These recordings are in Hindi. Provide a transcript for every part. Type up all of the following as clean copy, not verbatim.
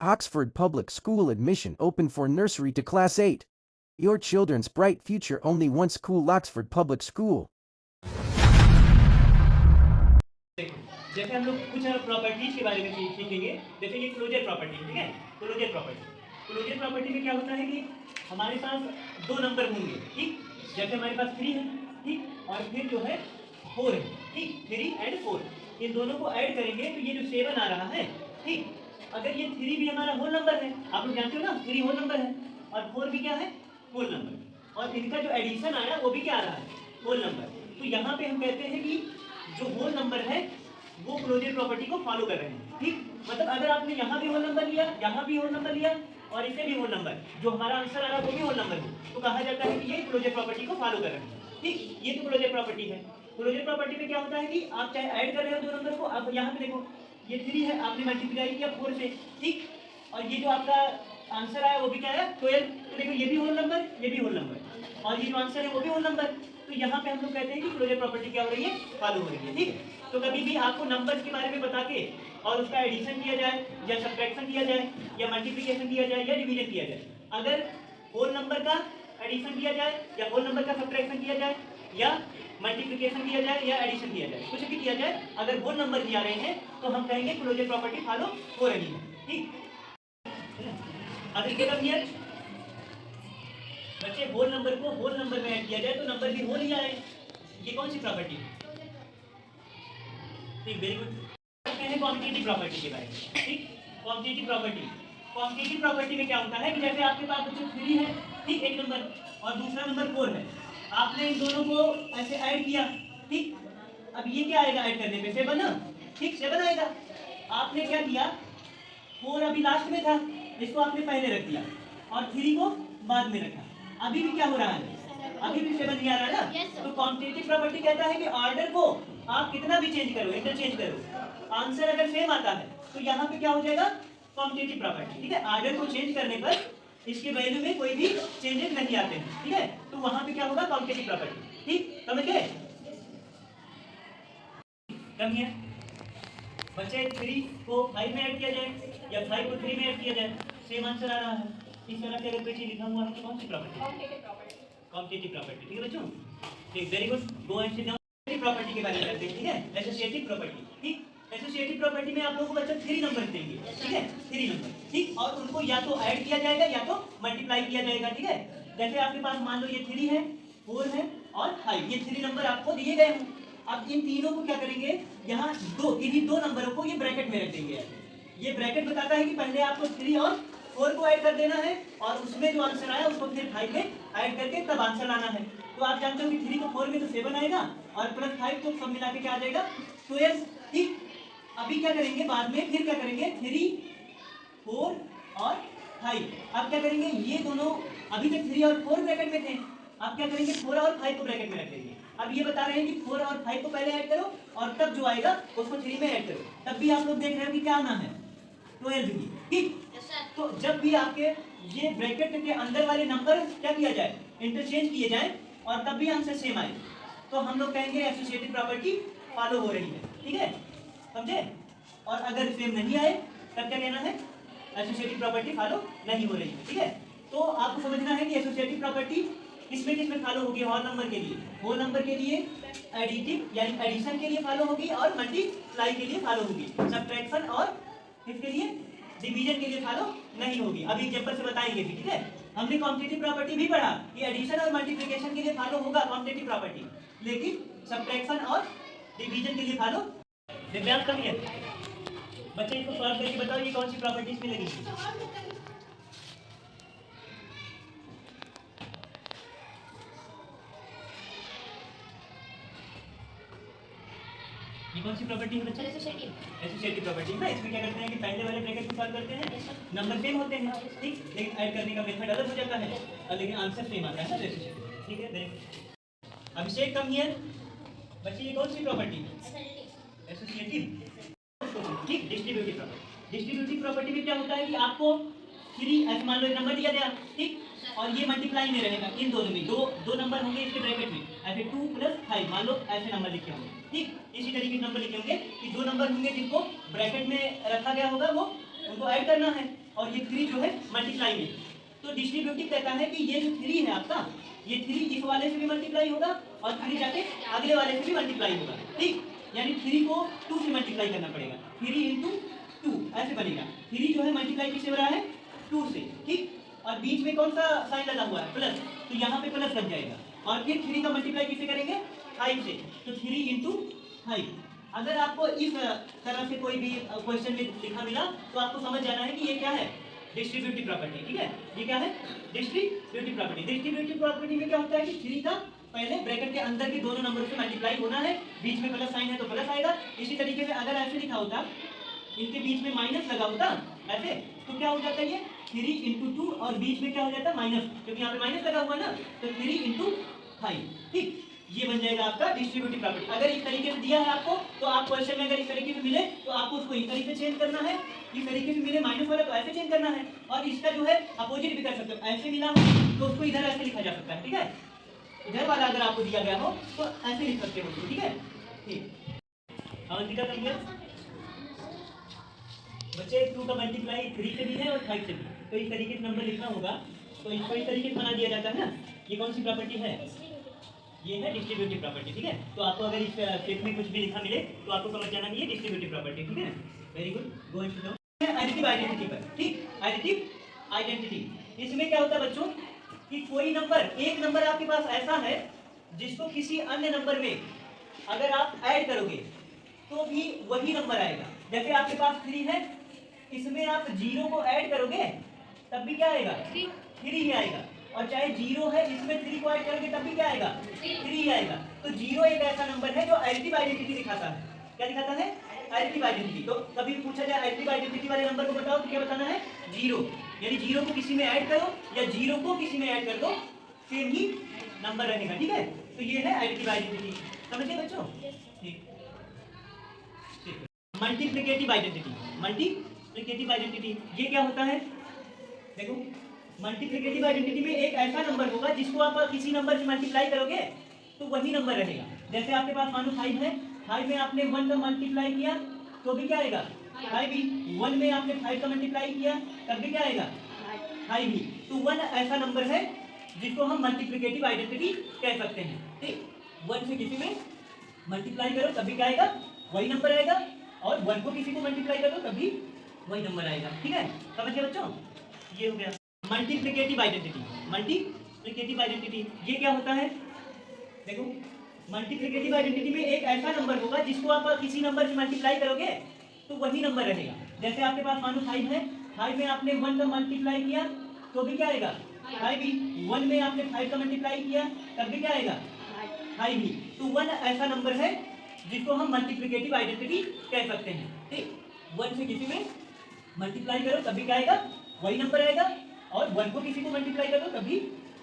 Oxford Public School admission open for nursery to class 8. Your children's bright future only one school, Oxford Public School. जैसे हम लोग कुछ प्रॉपर्टीज के बारे में सीखेंगे, जैसे ये क्लोजर प्रॉपर्टी, ठीक है। क्लोजर प्रॉपर्टी में क्या होता है कि हमारे पास दो नंबर होंगे, ठीक। जैसे हमारे पास 3 है, ठीक, और फिर जो है 4 है, ठीक। 3 और 4 इन दोनों को ऐड करेंगे तो ये जो 7 आ रहा है, ठीक। अगर ये 3 भी हमारा होल नंबर है, आप लोग जानते हो ना 3 होल नंबर है, और 4 भी क्या है, होल नंबर, और इनका जो एडिशन आया वो भी क्या आ रहा है, होल नंबर। तो यहाँ पे हम कहते हैं कि जो होल नंबर है वो क्लोजर प्रॉपर्टी को फॉलो कर रहे हैं, ठीक। मतलब अगर आपने यहाँ भी होल नंबर लिया, यहाँ भी होल नंबर लिया, और इसे भी होल नंबर, जो हमारा आंसर आ रहा है वो भी होल नंबर है, तो कहा जाता है कि ये क्लोजर प्रॉपर्टी को फॉलो कर रहे हैं, ठीक। ये तो क्लोजर प्रॉपर्टी है। क्लोजर प्रॉपर्टी में क्या होता है कि आप चाहे ऐड कर रहे हो दो नंबर को, अब यहाँ पे देखो ये 3 है, आपने मल्टीप्लाई किया 4 से, ठीक, और ये जो आपका आंसर आया वो भी क्या है, 12। तो देखो ये भी होल नंबर, ये भी होल नंबर, और ये जो आंसर है वो भी होल नंबर। तो यहाँ पे हम लोग कहते हैं कि क्लोजर प्रॉपर्टी क्या हो रही है, फॉलो हो रही है, ठीक है। तो कभी भी आपको नंबर्स के बारे में बता के और उसका एडिशन किया जाए या सब्ट्रैक्शन किया जाए या मल्टीप्लिकेशन किया जाए या डिवीजन किया जाए, अगर होल नंबर का एडिशन किया जाए या होल नंबर का सब्ट्रैक्शन किया जाए या मल्टीप्लिकेशन किया जाए या एडिशन किया जाए, कुछ भी किया जाए, अगर होल नंबर दिया रहे हैं तो हम कहेंगे क्लोजर प्रॉपर्टी फॉलो हो रही है, ठीक। अगर क्या क्लियर बच्चे, होल नंबर को होल नंबर में ऐड किया जाए तो नंबर भी होल ही आए, ये कौन सी प्रॉपर्टी है, ठीक, वेरी गुड। कहते हैं कॉम्पिटिटिव प्रॉपर्टी के बारे में, ठीक। कॉम्पिटिटिव प्रॉपर्टी में क्या होता है कि जैसे आपके पास बच्चों 3 है, ठीक, एक नंबर, और दूसरा नंबर 4 है, आपने इन दोनों को ऐसे ऐड किया, ठीक। अब ये क्या आएगा ऐड करने पे, 7 ना, ठीक, 7 आएगा। आपने क्या किया, 4 अभी लास्ट में था, इसको आपने पहले रख दिया और 3 को बाद में रखा, अभी भी क्या हो रहा है, अभी भी 7 नहीं आ रहा है ना। तो कॉम्पिटिटिव प्रॉपर्टी कहता है कि ऑर्डर को आप कितना भी चेंज करो, इंटरचेंज करो, आंसर अगर सेम आता है तो यहाँ पे क्या हो जाएगा, कॉम्पिटिटिव प्रॉपर्टी, ठीक है। ऑर्डर को चेंज करने पर इसके वैल्यू में कोई भी चेंजेस नहीं आते हैं, ठीक है, तो वहां पे क्या होगा, कॉम्पिटिटिव प्रॉपर्टी, ठीक, समझ गए। कम है बच्चे, 3 को 5 में ऐड किया जाए या 5 को 3 में ऐड किया जाए, सेम आंसर आ रहा है। इस तरह से अगर कोई चीज लिखा हुआ है तो कौन सी प्रॉपर्टी, कॉम्पिटिटिव प्रॉपर्टी, ठीक है बच्चों, ठीक, very good. Go and sit down. Property के बारे में करते हैं, ठीक है, एसोसिएटिव प्रॉपर्टी, ठीक। एसोसिएटिव प्रॉपर्टी में आप लोगों को बच्चा 3 नंबर देंगे, ठीक है, 3 नंबर, ठीक, और उनको या तो ऐड किया जाएगा या तो मल्टीप्लाई किया जाएगा, ठीक है। जैसे आपके पास मान लो ये 3 है, 4 है और 5, ये 3 नंबर आपको दिए गए हैं। अब इन तीनों को क्या करेंगे, यहाँ इन्हीं दो नंबरों को ये ब्रैकेट में रख देंगे। ये ब्रैकेट बताता है कि पहले आपको 3 और 4 को ऐड कर देना है और उसमें जो आंसर आया उसको फिर 5 में ऐड करके तब आंसर लाना है। तो आप जानते हो कि 3 को 4 में तो 7 आएगा और प्लस 5 तो सब मिला के क्या आ जाएगा, 12, ठीक। अभी क्या करेंगे, बाद में फिर क्या करेंगे, 3, 4 और 5। अब क्या करेंगे, ये दोनों अभी तक 3 और 4 ब्रैकेट में थे, अब क्या करेंगे, 4 और 5 को ब्रैकेट में रख देंगे। अब ये बता रहे हैं कि 4 और 5 को पहले ऐड करो और तब जो आएगा उसको 3 में ऐड करो, तब भी आप लोग देख रहे हो कि क्या आना है, 12 भी, ठीक। तो जब भी आपके ये ब्रैकेट के अंदर वाले नंबर क्या किया जाए, इंटरचेंज किए जाए और तब भी आंसर सेम आए, तो हम लोग कहेंगे एसोसिएटिव प्रॉपर्टी फॉलो हो रही है, ठीक है, समझे। और अगर सेम नहीं आए तब क्या कहना है, एसोसिएटिव प्रॉपर्टी फॉलो नहीं हो रही है, ठीक है। तो आपको समझना है कि एसोसिएटिव प्रॉपर्टी किसमें फॉलो होगी, होल नंबर के लिए, होल नंबर के लिए एडिटिव यानी एडिशन के लिए फॉलो होगी और मल्टीप्लाई के लिए फॉलो होगी, सब्ट्रैक्शन और किसके लिए, डिवीजन के लिए फॉलो नहीं होगी। अभी एग्जांपल से बताएंगे भी, ठीक है। हमने कॉम्पिटिटिव प्रॉपर्टी भी पढ़ा कि एडिशन और मल्टीप्लिकेशन के लिए फॉलो होगा कॉम्पिटिटिव प्रॉपर्टी, लेकिन सब्ट्रैक्शन और डिवीजन के लिए फॉलो। दिव्यांग कम है बच्चे, इसको सॉल्व करके बताओ ये कौन सी प्रॉपर्टी इसमें लगेगी। ये कौन सी प्रॉपर्टी है बच्चे, एसोसिएटिव प्रॉपर्टी है। इसमें क्या करते हैं कि पहले वाले ब्रैकेट को सॉल्व करते हैं, नंबर सेम होते हैं, ठीक, लेकिन ऐड करने का मेथड अलग हो जाता है और लेकिन आंसर सेम आता है ना, एसोसिएटिव, ठीक है। अभिषेक कम हियर बच्चे, ये कौन सी प्रॉपर्टी है, एसोसिएटिव, ठीक, डिस्ट्रीब्यूटिव प्रॉपर्टी। डिस्ट्रीब्यूटिव प्रॉपर्टी में क्या होता है कि आपको 3 ऐसे मान लो एक नंबर दिया गया, ठीक, और ये मल्टीप्लाई में रहेगा, इन दोनों में दो नंबर होंगे इसके ब्रैकेट में, ऐसे 2 + 5 मान लो ऐसे नंबर लिखे होंगे, ठीक। इसी तरीके से नंबर लिखे होंगे कि 2 नंबर होंगे जिनको ब्रैकेट में रखा गया होगा वो उनको ऐड करना है, और ये 3 जो है मल्टीप्लाई में। तो डिस्ट्रीब्यूटिव कहता है कि ये जो 3 है आपका, ये 3 इस वाले से भी मल्टीप्लाई होगा और 3 जाके अगले वाले से भी मल्टीप्लाई होगा, ठीक। यानी 3 को 2 से मल्टीप्लाई करना पड़ेगा, 3 इंटू 2 ऐसे बनेगा। 3 जो है मल्टीप्लाई किससे हो रहा है, 2 से, ठीक। और बीच में कौन सा साइन लगा हुआ है, प्लस, तो यहाँ पे प्लस लग जाएगा। और फिर 3 का मल्टीप्लाई किससे करेंगे, 5 से, तो 3 इंटू 5। अगर आपको इस तरह से कोई भी क्वेश्चन में लिखा मिला तो आपको समझ जाना है कि ये क्या है, डिस्ट्रीब्यूटिव प्रॉपर्टी, ठीक है। ये क्या है, डिस्ट्रीब्यूटिव प्रॉपर्टी। डिस्ट्रीब्यूटिव प्रॉपर्टी में क्या होता है कि 3 का पहले ब्रैकेट के अंदर के दोनों नंबरों से मल्टीप्लाई होना है, बीच में प्लस साइन है तो प्लस आएगा। इसी तरीके से अगर ऐसे लिखा होता, इनके बीच में माइनस लगा होता ऐसे, तो क्या हो जाता है ये 3 इंटू 2 और बीच में क्या हो जाता है माइनस, क्योंकि यहाँ पे माइनस लगा हुआ है ना, तो 3 इंटू 5, ठीक। ये बन जाएगा आपका डिस्ट्रीब्यूटिव प्रॉपर्टी। अगर इस तरीके से दिया है आपको, तो आप क्वेश्चन में अगर इस तरीके से मिले तो आपको उसको इस तरीके से चेंज करना है, इस तरीके से मिले माइनस वाला तो ऐसे चेंज करना है, और इसका जो है अपोजिट भी कर सकते हो। ऐसे मिला हो तो उसको इधर ऐसे लिखा जा सकता है, ठीक है। इधर वाला अगर आपको दिया गया हो तो ऐसे लिख सकते हो, ठीक है, ठीक। अवंतिका करिए बच्चे, 2 का मल्टीप्लाई 3 से भी है और 5 से भी, तो इस तरीके से नंबर लिखना होगा, तो इसको इस तरीके से बना दिया जाता है ना। ये कौन सी प्रॉपर्टी है, ये है डिस्ट्रीब्यूटिव प्रॉपर्टी, ठीक है। तो आपको अगर इस स्टेप में कुछ भी लिखा मिले तो आपको समझ जाना कि ये डिस्ट्रीब्यूटिव प्रॉपर्टी, ठीक है। Very good, go into the additive identity पर, ठीक। एडिटिव आइडेंटिटी, इसमें क्या होता है बच्चों कि कोई नंबर, एक नंबर आपके पास ऐसा है जिसको किसी अन्य नंबर में अगर आप ऐड करोगे तो भी वही नंबर आएगा। जैसे आपके पास 3 है, इसमें आप 0 को ऐड करोगे तब भी क्या आएगा, 3 ही आएगा। और चाहे 0 है, इसमें 3 को ऐड करोगे तब भी क्या आएगा, 3 ही आएगा। तो 0 एक ऐसा नंबर है जो एडिटिव आइडेंटिटी दिखाता है। क्या दिखाता है, एडिटिव आइडेंटिटी। तो कभी पूछा जाए एडिटिव आइडेंटिटी वाले नंबर को बताओ, तो क्या बताना है, 0। यानी 0 को किसी में ऐड करो या 0 को किसी में ऐड कर दो, सेम ही नंबर रहेगा, ठीक है। तो ये है एडिटिव आइडेंटिटी, समझिए बच्चों, ठीक। मल्टीप्लिकेटिव आइडेंटिटी, मल्टीप्लिकेटिव आइडेंटिटी ये क्या होता है, देखो मल्टीप्लिकेटिव आइडेंटिटी में एक ऐसा नंबर होगा जिसको आप किसी नंबर से मल्टीप्लाई करोगे तो वही नंबर रहेगा। जैसे आपके पास मान लो 5 है, 5 में आपने 1 का मल्टीप्लाई किया तो भी क्या आएगा, 5 ही। 1 में आपने 5 का मल्टीप्लाई किया तब भी क्या आएगा, 5 ही। तो 1 ऐसा नंबर है जिसको हम मल्टीप्लिकेटिव आइडेंटिटी कह सकते हैं, ठीक। 1 से किसी में मल्टीप्लाई करो तब भी क्या आएगा, वही नंबर आएगा, और 1 को किसी को मल्टीप्लाई करो तब भी वही नंबर आएगा, ठीक है। समझिए बच्चों, ये हो गया मल्टीप्लिकेटिव आइडेंटिटी। मल्टीप्लिकेटिव आइडेंटिटी ये क्या होता है, देखो मल्टीप्लिकेटिव आइडेंटिटी में एक ऐसा नंबर होगा जिसको आप किसी नंबर से मल्टीप्लाई करोगे तो वही नंबर रहेगा। जैसे आपके पास मान लो 5 है, 5 में आपने 1 का मल्टीप्लाई किया तो भी क्या आएगा, 5 ही। 1 में आपने 5 का मल्टीप्लाई किया तब भी क्या आएगा, 5 ही। तो 1 ऐसा नंबर है जिसको हम मल्टीप्लिकेटिव आइडेंटिटी कह सकते हैं, ठीक। 1 से किसी में मल्टीप्लाई करो तब भी क्या आएगा, वही नंबर आएगा, और 1 को किसी को मल्टीप्लाई करो तभी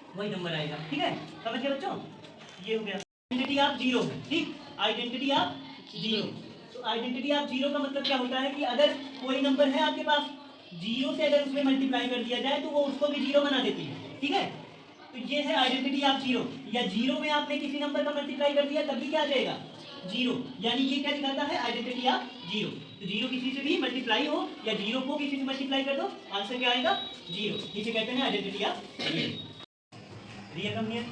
वही नंबर आएगा, ठीक है। समझिए बच्चों, ये हो गया आइडेंटिटी ऑफ 0 है, ठीक। आइडेंटिटी ऑफ 0, तो आइडेंटिटी ऑफ 0 का मतलब क्या होता है कि अगर कोई नंबर है आपके पास, 0 से अगर उसमें मल्टीप्लाई कर दिया जाए तो वो उसको भी 0 बना देती है, ठीक है। तो ये है आइडेंटिटी ऑफ 0। या 0 में आपने किसी नंबर का मल्टीप्लाई कर दिया तब भी क्या आ जाएगा, 0। यानी ये क्या दिखाता है, आइडेंटिटी ऑफ 0। तो 0 किसी से भी मल्टीप्लाई हो या 0 को किसी से मल्टीप्लाई कर दो, आंसर क्या आएगा, 0। इसे कहते हैं identity of 0। Real come here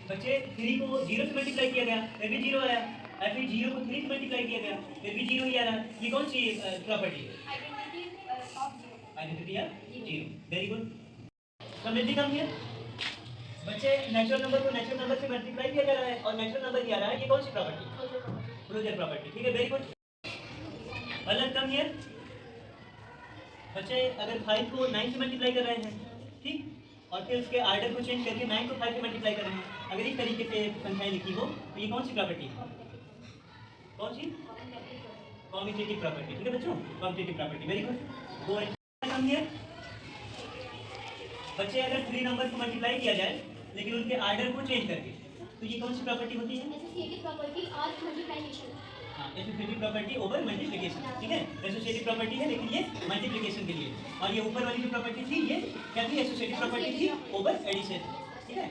बच्चे, 3 को 0 से मल्टीप्लाई किया गया फिर भी 0 आया, और फिर 0 को 3 से मल्टीप्लाई किया गया फिर भी 0 ही आ रहा है। ये कौन सी प्रॉपर्टी है, आइडेंटिटी ऑफ 0। Very good. समझिए कम हियर बच्चे, नेचुरल नंबर को नेचुरल नंबर से मल्टीप्लाई किया जा रहा है और नेचुरल नंबर ही आ रहा है, ये कौन सी प्रॉपर्टी, क्लोजर प्रॉपर्टी, ठीक है। Very good. अलग कम हियर बच्चे, अगर 5 को 9 से मल्टीप्लाई कर रहे हैं, ठीक, और फिर उसके आर्डर को चेंज करके 9 को 5 से मल्टीप्लाई कर रहे हैं, अगर इस तरीके से संख्याएं लिखी हो तो ये कौन सी प्रॉपर्टी है, कौन सी, कॉम्यूटेटिव प्रॉपर्टी, ठीक है बच्चों, commutative property. Very good. Go come here बच्चे, अगर 3 नंबर को मल्टीप्लाई किया जाए लेकिन उनके आर्डर को चेंज करके, तो ये कौन सी प्रॉपर्टी होती है, एसोसिएटिव प्रॉपर्टी और मल्टीप्लिकेशन। हाँ, एसोसिएटिव प्रॉपर्टी ओवर मल्टीप्लिकेशन, ठीक है। एसोसिएटिव प्रॉपर्टी है लेकिन ये मल्टीप्लिकेशन के लिए, और ये ऊपर वाली जो प्रॉपर्टी थी ये क्या थी, एसोसिएटिव प्रॉपर्टी थी ओवर एडिशन, ठीक है।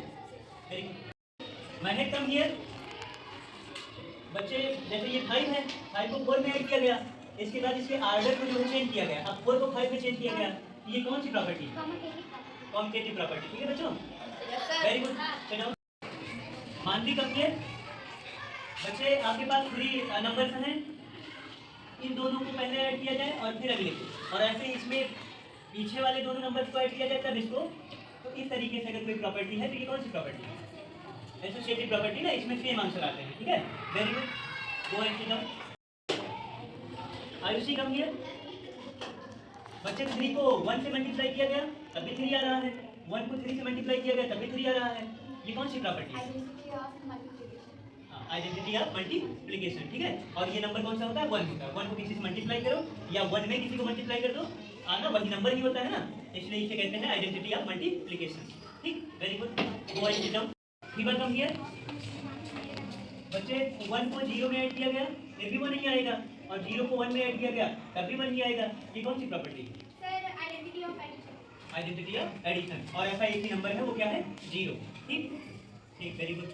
Very good. मैंने कम हियर बच्चे, जैसे ये 5 है, 5 को 4 में ऐड किया गया, इसके बाद इसके आर्डर को जो चेंज किया गया, अब 4 को 5 में चेंज किया गया, ये कौन सी प्रॉपर्टी है? Commutative property. ठीक है बच्चों, वेरी गुड। मानवी कब किए बच्चे? आपके पास 3 नंबर्स हैं, इन दोनों को पहले ऐड किया जाए और फिर अगले को, और ऐसे इसमें पीछे वाले दोनों नंबर्स को ऐड किया जाए तब इसको। तो इस तरीके से अगर कोई प्रॉपर्टी है तो ये कौन सी प्रॉपर्टी है? एसोसिएटिव प्रॉपर्टी ना, इसमें सेम आंसर आते हैं। ठीक है, very good. Go and sit down. Ayushi come here बच्चे। 3 को 1 से मल्टीप्लाई किया गया तभी 3 आ रहा है, 1 को 3 से मल्टीप्लाई किया गया तभी 3 आ रहा है। ये कौन सी प्रॉपर्टी है? Identity of multiplication. ठीक है, और ये नंबर कौन सा होता है? 1 होता है। 1 को किसी से मल्टीप्लाई करो या 1 में किसी को मल्टीप्लाई कर दो, आना वही नंबर ही होता है ना, इसलिए इसे कहते हैं आइडेंटिटी ऑफ मल्टीप्लिकेशन। ठीक, very good. Go and sit down. Fever come here बच्चे। 1 को 0 में ऐड किया गया फिर भी 1 नहीं आएगा, और 0 को 1 में ऐड किया गया तब भी 1 नहीं आएगा। ये कौन सी प्रॉपर्टी है? Sir identity of addition. Identity of addition. और ऐसा एक ही नंबर है, वो क्या है? 0। ठीक ठीक, वेरी गुड।